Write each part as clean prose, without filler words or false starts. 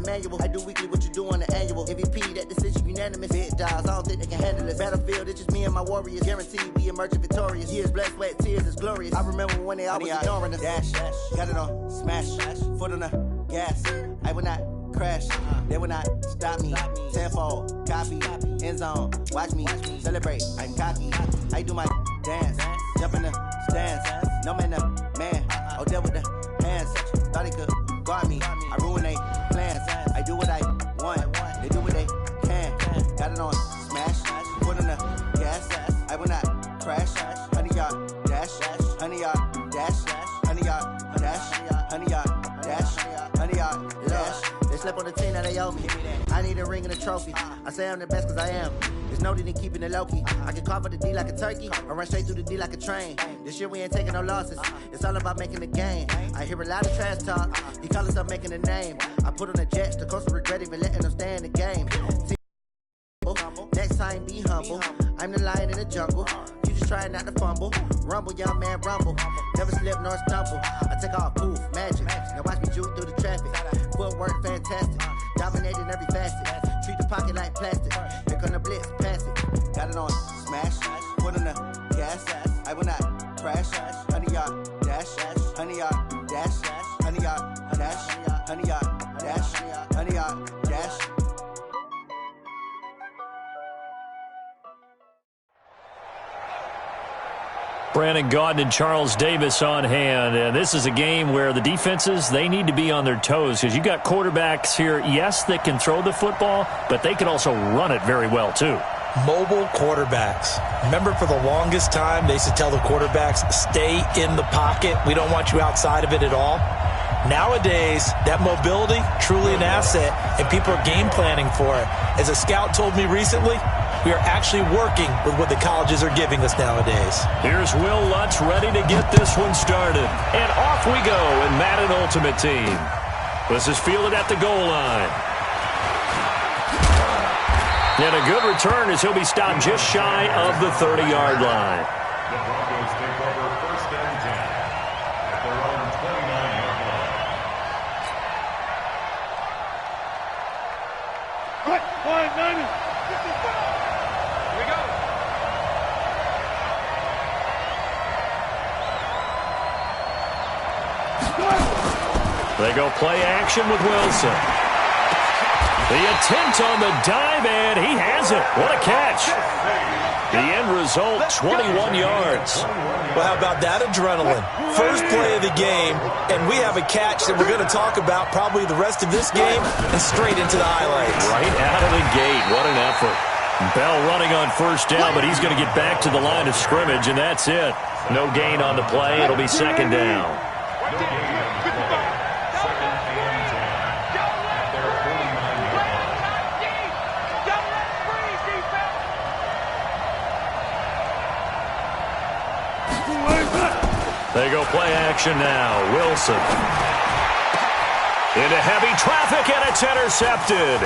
manual. I do weekly what you do on the annual. MVP, that decision unanimous. Big dogs, I don't think they can handle this. Battlefield, it's just me and my warriors. Guaranteed we emerging victorious. Years, blood, sweat, tears is glorious. I remember when they always ignoring us. Dash, got it on, smash, foot on the gas. I will not crash, they will not stop me. Tenfold, copy, end zone, watch me celebrate. I'm cocky, I do my dance, jump in the stands. No man, the man, oh, deal with the hands. Thought he could guard me, I ruin they plans. I do what I want, they do what they can. Got it on, smash, foot on the gas. I will not crash, 100-yard dash, 100-yard dash, 100-yard dash, 100-yard dash, 100-yard dash. They slept on the team, now they owe me. I need a ring and a trophy. I say I'm the best cause I am. There's no need in keeping it low-key. I can carve up the D like a turkey or run straight through the D like a train. This year we ain't taking no losses. It's all about making the game. I hear a lot of trash talk. He call himself making a name. I put on the Jets. The coach will regret even letting them stay in the game. Next time be humble. I'm the lion in the jungle. You just trying not to fumble. Rumble, young man, rumble. Never slip nor stumble. I take off, poof, magic. Now watch me juke through the traffic. Footwork fantastic. Dominating every facet. Treat the pocket like plastic. Here come the blitz, pass it. Got it on, smash. Foot on the gas. I will not crash. 100-yard dash. 100-yard dash. 100-yard dash. 100-yard dash. 100-yard dash. Brandon Gaudin and Charles Davis on hand. And this is a game where the defenses, they need to be on their toes because you got quarterbacks here, yes, that can throw the football, but they can also run it very well too. Mobile quarterbacks. Remember, for the longest time, they used to tell the quarterbacks, stay in the pocket. We don't want you outside of it at all. Nowadays, that mobility, truly an asset, and people are game planning for it. As a scout told me recently, we are actually working with what the colleges are giving us nowadays. Here's Will Lutz ready to get this one started. And off we go in Madden Ultimate Team. This is fielded at the goal line. And a good return as he'll be stopped just shy of the 30-yard line. The Broncos take over first and 10 at their own 29-yard line. Right, 590. Here we go. They go play action with Wilson. The attempt on the dive, and he has it. What a catch. The end result, 21 yards. Well, how about that adrenaline? First play of the game, and we have a catch that we're going to talk about probably the rest of this game and straight into the highlights. Right out of the gate. What an effort. Bell running on first down, but he's going to get back to the line of scrimmage, and that's it. No gain on the play. It'll be second down. They go play action now. Wilson. Into heavy traffic, and it's intercepted.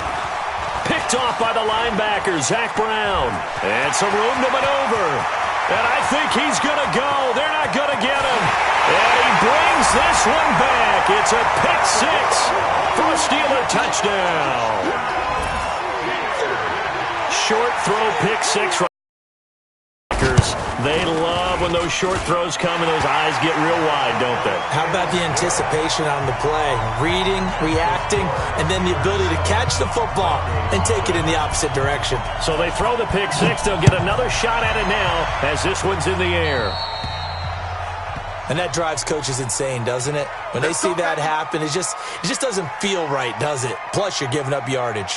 Picked off by the linebacker, Zach Brown. And some room to maneuver. And I think he's going to go. They're not going to get him. And he brings this one back. It's a pick six for a Steeler touchdown. Short throw, pick six. They love when those short throws come and those eyes get real wide, don't they? How about the anticipation on the play? Reading, reacting, and then the ability to catch the football and take it in the opposite direction. So they throw the pick six. They'll get another shot at it now as this one's in the air. And that drives coaches insane, doesn't it? When they see that happen, it just doesn't feel right, does it? Plus, you're giving up yardage.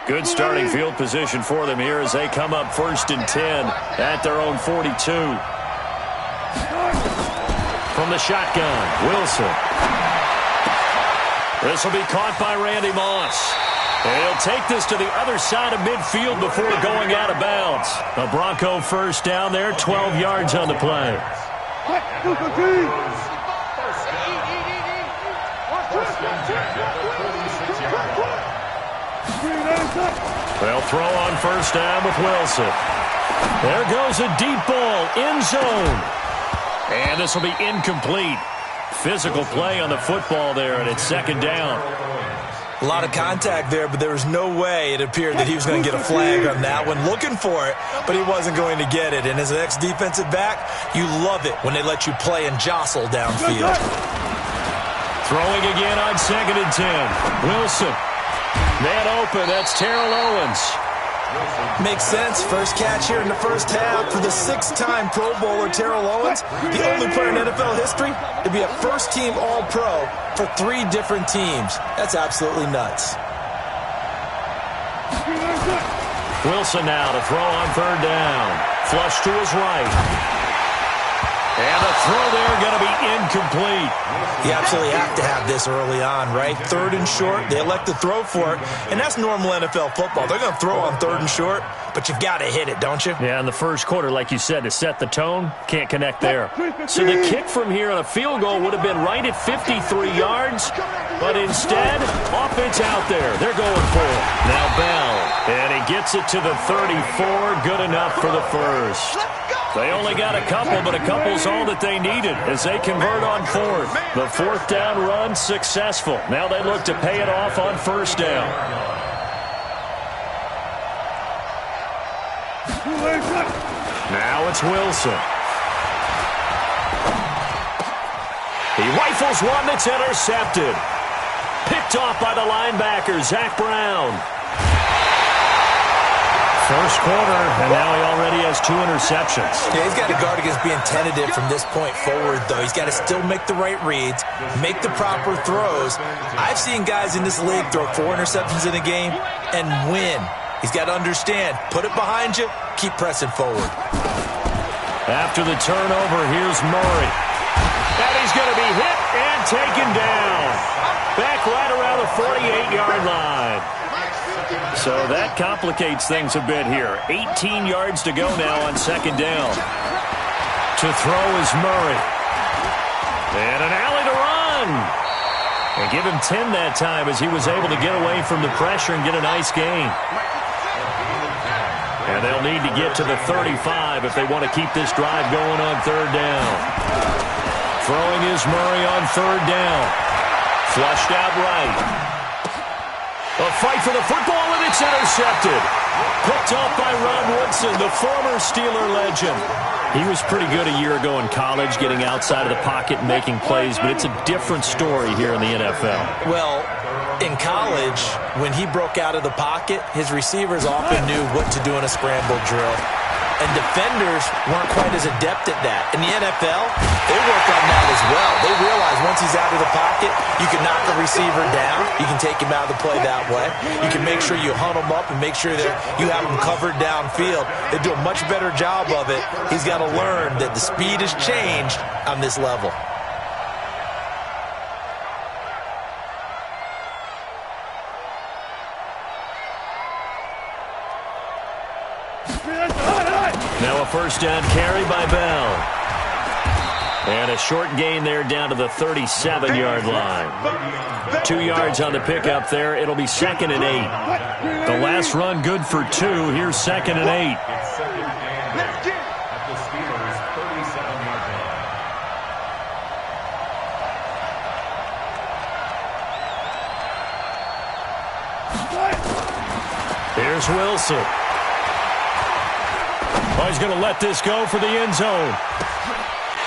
Good starting field position for them here as they come up first and 10 at their own 42. From the shotgun, Wilson. This will be caught by Randy Moss. And he'll take this to the other side of midfield before going out of bounds. A Bronco first down there, 12 yards on the play. They'll throw on first down with Wilson. There goes a deep ball, end zone. And this will be incomplete. Physical play on the football there, and it's second down. A lot of contact there, but there was no way it appeared that he was going to get a flag on that one. Looking for it, but he wasn't going to get it. And as an ex-defensive back, you love it when they let you play and jostle downfield. Throwing again on 2nd and 10. Wilson. Man open. That's Terrell Owens. Makes sense. First catch here in the first half for the 6-time Pro Bowler Terrell Owens, the only player in NFL history to be a first-team All-Pro for 3 different teams. That's absolutely nuts. Wilson now to throw on 3rd down. Flush to his right. And the throw there going to be incomplete. You absolutely have to have this early on, right? 3rd and short, they elect to throw for it, and that's normal NFL football. They're going to throw on 3rd and short, but you've got to hit it, don't you? Yeah, in the first quarter, like you said, to set the tone, can't connect there. So the kick from here on a field goal would have been right at 53 yards, but instead, offense out there. They're going for it. Now Bell, and he gets it to the 34, good enough for the first. They only got a couple, but a couple's all that they needed as they convert on 4th. The 4th down run successful. Now they look to pay it off on 1st down. Now it's Wilson. He rifles one that's intercepted. Picked off by the linebacker, Zach Brown. First quarter, and now he already has 2 interceptions. Yeah, he's got to guard against being tentative from this point forward, though. He's got to still make the right reads, make the proper throws. I've seen guys in this league throw 4 interceptions in a game and win. He's got to understand, put it behind you, keep pressing forward. After the turnover, here's Murray. And he's going to be hit and taken down. Back right around the 48-yard line. So that complicates things a bit here. 18 yards to go now on 2nd down. To throw is Murray. And an alley to run. And give him 10 that time as he was able to get away from the pressure and get a nice gain. And they'll need to get to the 35 if they want to keep this drive going on 3rd down. Throwing is Murray on 3rd down. Flushed out right. A fight for the football, and it's intercepted. Picked off by Ron Woodson, the former Steeler legend. He was pretty good a year ago in college, getting outside of the pocket and making plays, but it's a different story here in the NFL. Well, in college, when he broke out of the pocket, his receivers often knew what to do in a scramble drill. And defenders weren't quite as adept at that. In the NFL, they work on that as well. They realize once he's out of the pocket, you can knock a receiver down. You can take him out of the play that way. You can make sure you hunt him up and make sure that you have him covered downfield. They do a much better job of it. He's got to learn that the speed has changed on this level. Now a first down carry by Bell. And a short gain there down to the 37-yard line. 2 yards on the pickup there. It'll be 2nd and 8. The last run good for 2. Here's 2nd and 8. It's 2nd and 8 at the Steelers' 37-yard line. Here's Wilson. Oh, he's going to let this go for the end zone.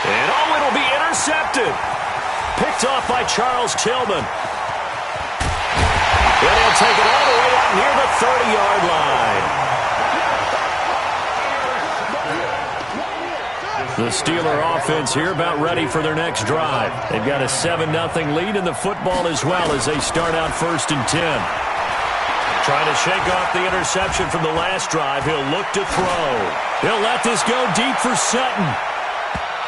And oh, it'll be intercepted. Picked off by Charles Tillman. And he'll take it all the way out near the 30-yard line. The Steeler offense here about ready for their next drive. They've got a 7-0 lead in the football as well as they start out 1st and 10. Trying to shake off the interception from the last drive. He'll look to throw. He'll let this go deep for Sutton.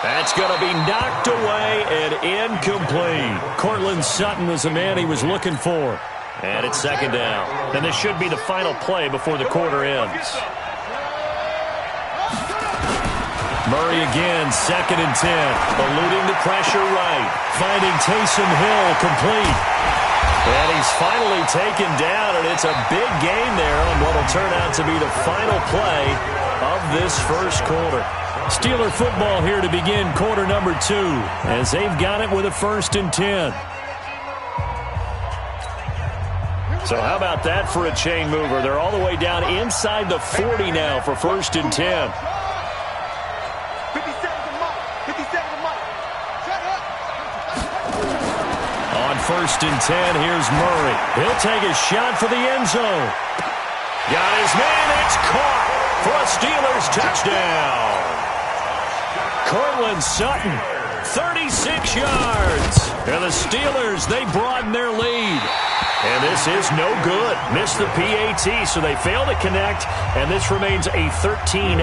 That's going to be knocked away and incomplete. Cortland Sutton was the man he was looking for. And it's 2nd down. And this should be the final play before the quarter ends. Murray again, 2nd and 10. Eluding the pressure right. Finding Taysom Hill complete. And he's finally taken down, and it's a big gain there on what will turn out to be the final play of this first quarter. Steeler football here to begin quarter number 2 as they've got it with a 1st and 10. So how about that for a chain mover? They're all the way down inside the 40 now for 1st and 10. On 1st and 10, here's Murray. He'll take a shot for the end zone. Got his man. It's caught for a Steelers touchdown. Cortland Sutton, 36 yards. And the Steelers, they broaden their lead. And this is no good. Missed the PAT, so they fail to connect, and this remains a 13-0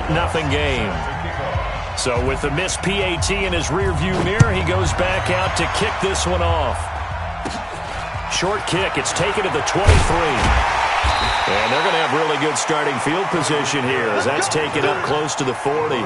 game. So with the missed PAT in his rearview mirror, he goes back out to kick this one off. Short kick. It's taken to the 23. And they're going to have really good starting field position here as that's taken up close to the 40.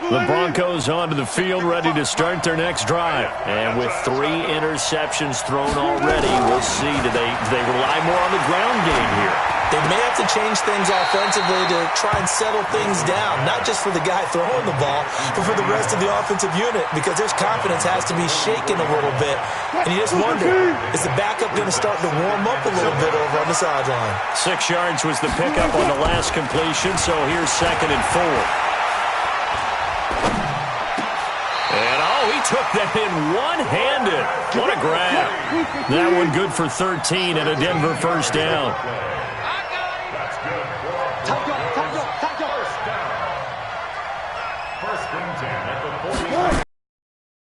The Broncos onto the field ready to start their next drive. And with 3 interceptions thrown already, we'll see. Do they rely more on the ground game here? They may have to change things offensively to try and settle things down, not just for the guy throwing the ball, but for the rest of the offensive unit, because their confidence has to be shaken a little bit. And you just wonder, is the backup going to start to warm up a little bit over on the sideline? 6 yards was the pickup on the last completion, so here's 2nd and 4. And, he took that in one-handed. What a grab. That one good for 13 and a Denver 1st down.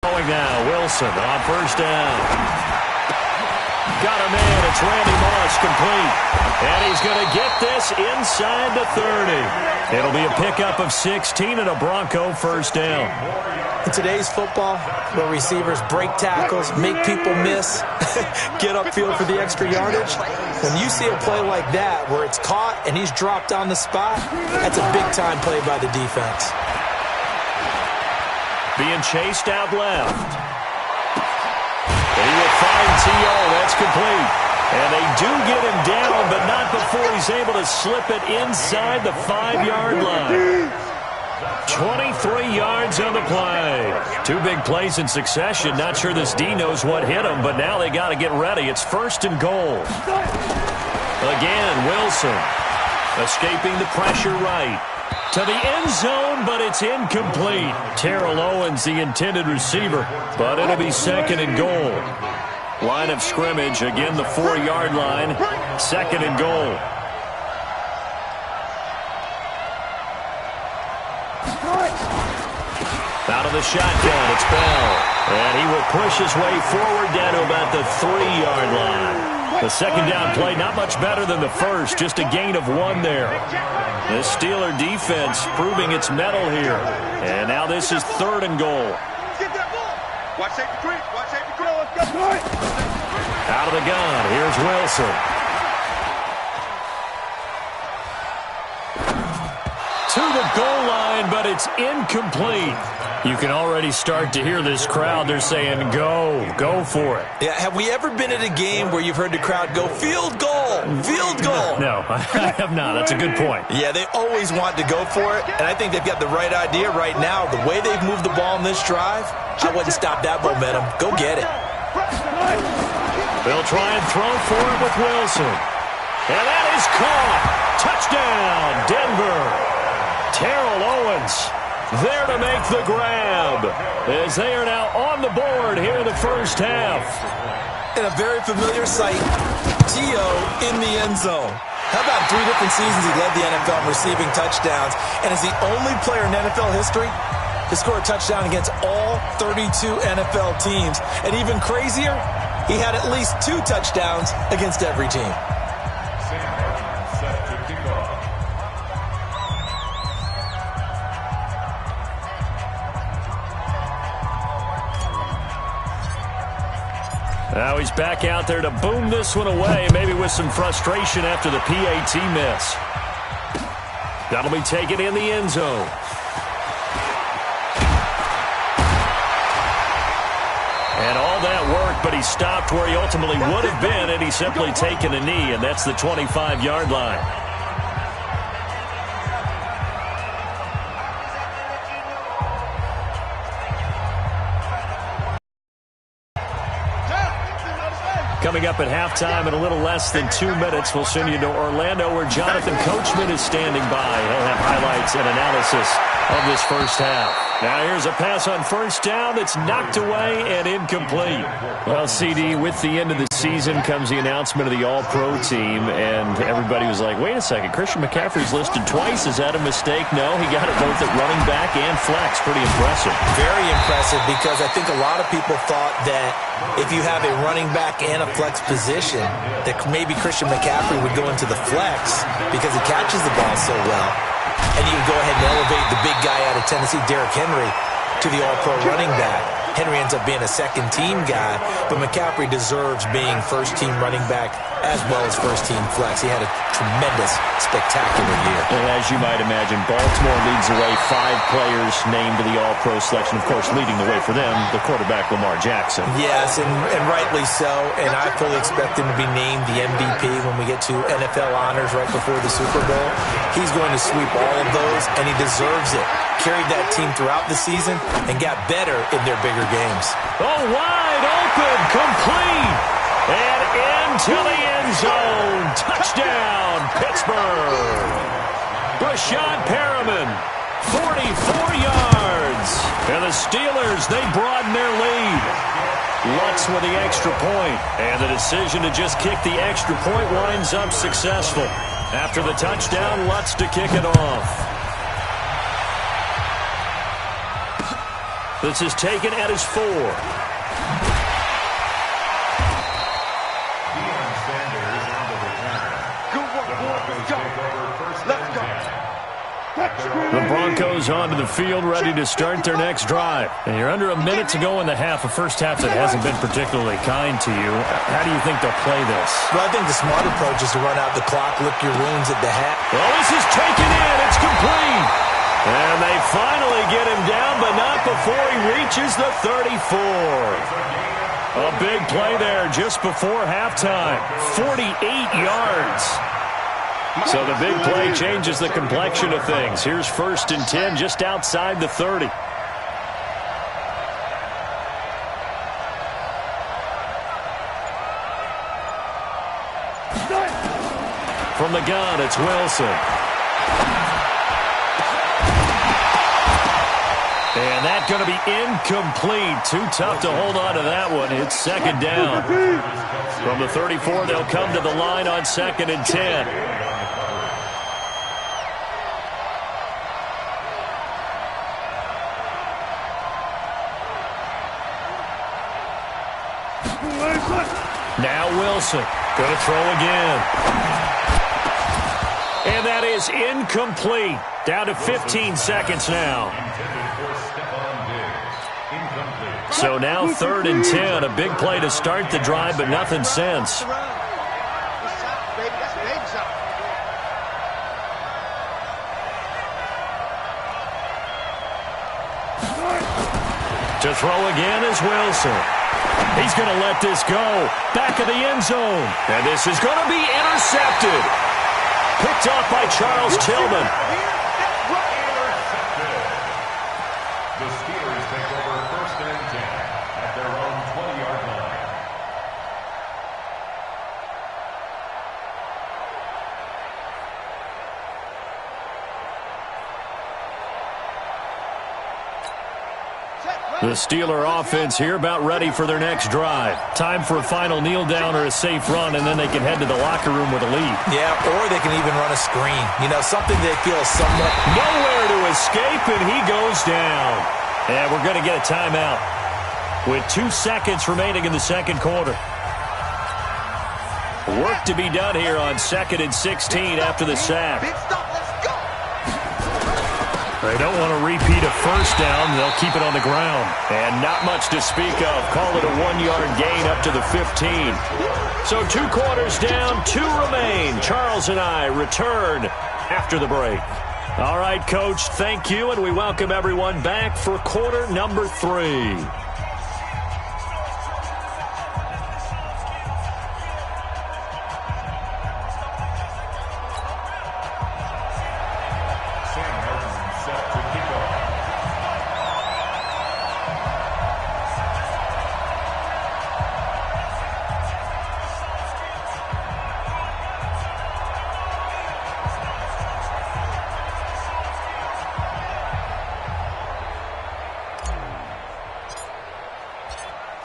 Going now, Wilson on 1st down. Got a man. It's Randy Moss complete. And he's going to get this inside the 30. It'll be a pickup of 16 and a Bronco 1st down. In today's football, where receivers break tackles, make people miss, get upfield for the extra yardage, when you see a play like that where it's caught and he's dropped on the spot, that's a big-time play by the defense. Being chased out left. And he will find T.O. That's complete. And they do get him down, but not before he's able to slip it inside the 5-yard line. 23 yards on the play. 2 big plays in succession. Not sure this D knows what hit him, but now they got to get ready. It's 1st and goal. Again, Wilson escaping the pressure right. To the end zone, but it's incomplete. Terrell Owens, the intended receiver, but it'll be 2nd and goal. Line of scrimmage, again the 4-yard line. 2nd and goal. Out of the shotgun, it's Bell. And he will push his way forward down to about the 3-yard line. The 2nd down play, not much better than the first, just a gain of 1 there. The Steeler defense proving its mettle here. And now this is 3rd and goal. Out of the gun, here's Wilson. To the goal line, but it's incomplete. You can already start to hear this crowd. They're saying, go for it. Yeah, have we ever been at a game where you've heard the crowd go, field goal, field goal? No, I have not. That's a good point. Yeah, they always want to go for it, and I think they've got the right idea right now. The way they've moved the ball in this drive, I wouldn't stop that momentum. Go get it. They'll try and throw for it with Wilson. And that is caught. Touchdown, Denver. Terrell Owens there to make the grab as they are now on the board here in the 1st half. And a very familiar sight, T.O. in the end zone. How about 3 different seasons he led the NFL in receiving touchdowns and is the only player in NFL history to score a touchdown against all 32 NFL teams. And even crazier, he had at least 2 touchdowns against every team. Now he's back out there to boom this one away, maybe with some frustration after the PAT miss. That'll be taken in the end zone. And all that work but he stopped where he ultimately would have been had he simply taken a knee, and that's the 25-yard line. Coming up at halftime in a little less than 2 minutes, we'll send you to Orlando where Jonathan Coachman is standing by. He'll have highlights and analysis of this first half. Now here's a pass on first down. It's knocked away and incomplete. Well, CD, with the end of the season comes the announcement of the All-Pro team, and everybody was like, wait a second, Christian McCaffrey's listed twice. Is that a mistake? No, he got it both at running back and flex. Pretty impressive. Very impressive, because I think a lot of people thought that if you have a running back and a flex position, that maybe Christian McCaffrey would go into the flex because he catches the ball so well. And you can go ahead and elevate the big guy out of Tennessee, Derrick Henry, to the All-Pro running back. Henry ends up being a second-team guy, but McCaffrey deserves being first-team running back as well as first-team flex. He had a tremendous, spectacular year. And as you might imagine, Baltimore leads the way. 5 players named to the All-Pro selection. Of course, leading the way for them, the quarterback Lamar Jackson. Yes, and rightly so. And I fully expect him to be named the MVP when we get to NFL honors right before the Super Bowl. He's going to sweep all of those, and he deserves it. Carried that team throughout the season and got better in their bigger games. Oh, wide open, complete, and into the end zone. Touchdown, Pittsburgh. Brashad Perriman, 44 yards. And the Steelers, they broaden their lead. Lutz with the extra point, and the decision to just kick the extra point winds up successful. After the touchdown, Lutz to kick it off. This is taken at his 4. The Broncos onto the field, ready to start their next drive. And you're under a minute to go in the half, a first half that hasn't been particularly kind to you. How do you think they'll play this? Well, I think the smart approach is to run out the clock, lick your wounds at the half. Well, this is taken in. It's complete. And they finally get him down, but not before he reaches the 34. A big play there just before halftime. 48 yards. So the big play changes the complexion of things. Here's 1st and 10 just outside the 30. From the gun, it's Wilson. And that's going to be incomplete. Too tough to hold on to that one. It's 2nd down. From the 34, they'll come to the line on 2nd and 10. Now Wilson, going to throw again. And that is incomplete. Down to 15 seconds now. So now 3rd and 10. A big play to start the drive, but nothing since. To throw again is Wilson. He's going to let this go. Back of the end zone. And this is going to be intercepted. Picked off by Charles Tillman. The Steelers take over 1st and 10 at their own 20-yard line. The Steeler offense here about ready for their next drive. Time for a final kneel down or a safe run, and then they can head to the locker room with a lead. Yeah, or they can even run a screen. You know, something they feel somewhat... Nowhere to escape, and he goes down. And we're going to get a timeout with 2 seconds remaining in the second quarter. Work to be done here on 2nd and 16 after the sack. They don't want to repeat a first down. They'll keep it on the ground. And not much to speak of. Call it a 1-yard gain up to the 15. So 2 quarters down, 2 remain. Charles and I return after the break. All right, Coach, thank you, and we welcome everyone back for quarter number 3.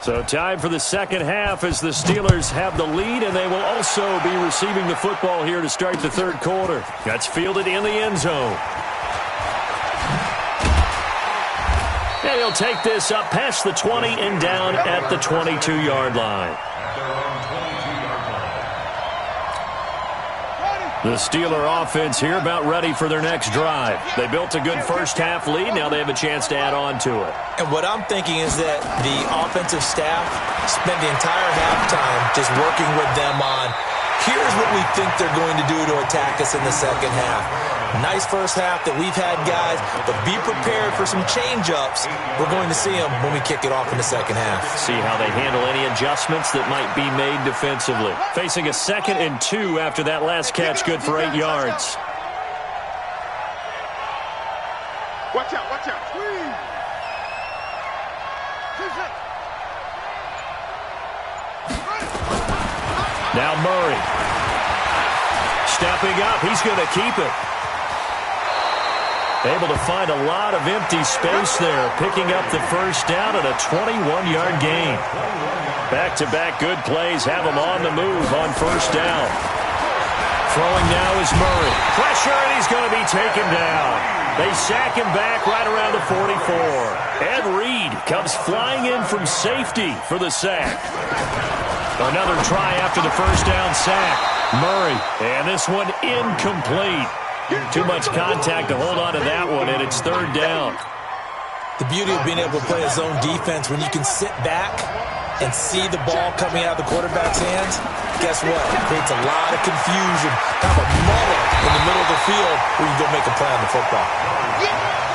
So time for the second half as the Steelers have the lead, and they will also be receiving the football here to start the third quarter. That's fielded in the end zone. And he'll take this up past the 20 and down at the 22-yard line. The Steeler offense here about ready for their next drive. They built a good first-half lead. Now they have a chance to add on to it. And what I'm thinking is that the offensive staff spent the entire halftime just working with them on, here's what we think they're going to do to attack us in the second half. Nice first half that we've had, guys, but be prepared for some change-ups. We're going to see them when we kick it off in the second half. See how they handle any adjustments that might be made defensively. Facing a 2nd and 2 after that last catch, good for 8 yards. Watch out, watch out. Now Murray. Stepping up, he's going to keep it. Able to find a lot of empty space there, picking up the first down at a 21-yard gain. Back-to-back good plays have him on the move on first down. Throwing now is Murray. Pressure, and he's going to be taken down. They sack him back right around the 44. Ed Reed comes flying in from safety for the sack. Another try after the first down sack. Murray, and this one incomplete. Too much contact to hold on to that one, and it's third down. The beauty of being able to play a zone defense when you can sit back and see the ball coming out of the quarterback's hands, guess what? It creates a lot of confusion. Have a muddle in the middle of the field where you go make a play on the football.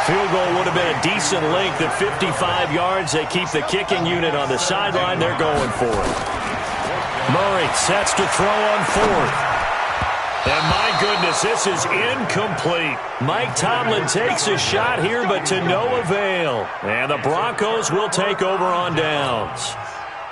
Field goal would have been a decent length at 55 yards. They keep the kicking unit on the sideline. They're going for it. Murray sets to throw on fourth. And my goodness, this is incomplete. Mike Tomlin takes a shot here, but to no avail. And the Broncos will take over on downs.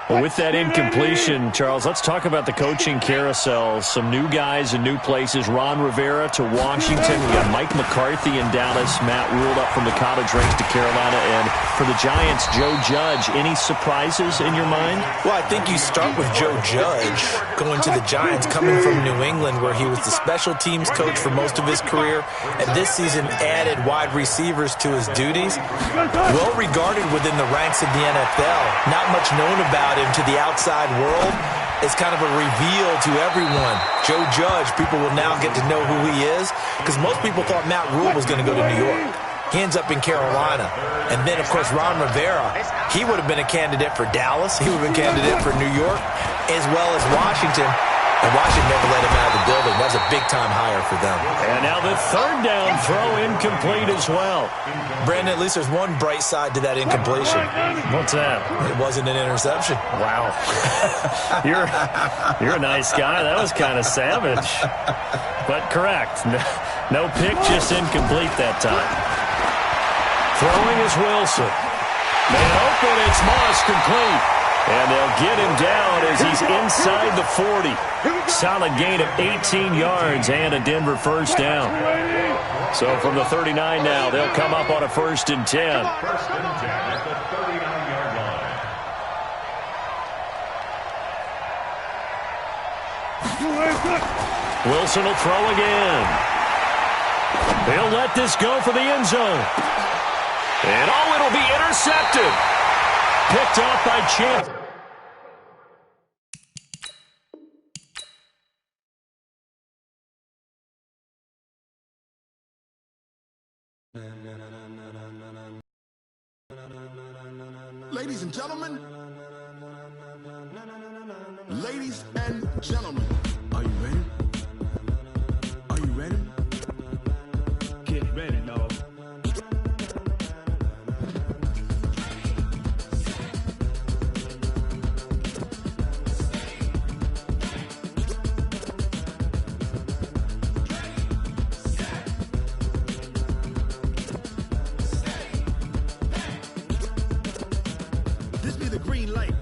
Well, with that incompletion, Charles, let's talk about the coaching carousel. Some new guys in new places. Ron Rivera to Washington. We got Mike McCarthy in Dallas. Matt Rule up from the college ranks to Carolina. And for the Giants, Joe Judge. Any surprises in your mind? Well, I think you start with Joe Judge going to the Giants, coming from New England, where he was the special teams coach for most of his career, and this season added wide receivers to his duties. Well regarded within the ranks of the NFL. Not much known about him to the outside world. It's kind of a reveal to everyone. Joe Judge, people will now get to know who he is, because most people thought Matt Rule was going to go to New York. He ends up in Carolina. And then, of course, Ron Rivera, he would have been a candidate for Dallas. He would have been a candidate for New York, as well as Washington. And Washington never let him out of the building. That was a big-time hire for them. And now the third down throw incomplete as well. Brandon, at least there's one bright side to that incompletion. What's that? It wasn't an interception. Wow. You're a nice guy. That was kind of savage. But correct. No pick, just incomplete that time. Throwing is Wilson. Man open, it's Moss complete. And they'll get him down as he's inside the 40. Solid gain of 18 yards and a Denver first down. So from the 39 now, they'll come up on a 1st and 10. First and 10 at the 39-yard line. Wilson will throw again. They'll let this go for the end zone. And it'll be intercepted. Picked off by Champ. Ladies and gentlemen, ladies and gentlemen, are you ready? Are you ready? Get ready, dog. This be the green light.